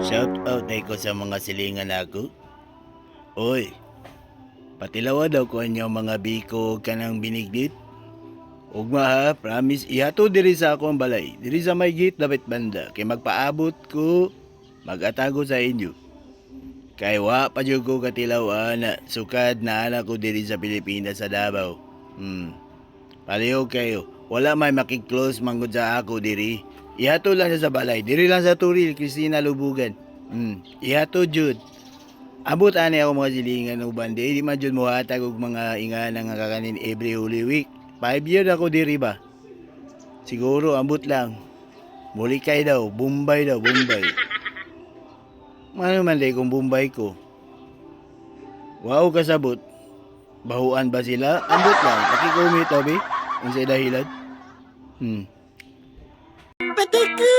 Shout out ay ko sa mga silingan ako. Oy, patilawa daw ko anyo mga biko kanang binigdit. Ugma ha, promise ihato diri sa ako ang balay. Diri sa may gate dapat banda kay magpaabot ko magatago sa inyo. Kay wa pa jud ko katilaw na sukad na anak ko diri sa Pilipinas sa Davao. Palihog kayo. Wala may makiklose manggod sa ako diri. Ihato lang siya sa balay. Diri lang sa Turil, Cristina Lubugan. Ihato jud. Abot ani ako mga silingan uban di man jud mo hatag og mga ingana nga kakanin every Holy Week. 5 years ako diri ba. Siguro ambot lang. Mulikay daw, Bombay daw, Bombay. Ano man day kung Bombay ko. Wow kasabot. Bahuan ba sila? Ambot lang. Pakikumit obi. Ang sa dahilan. Patay ko!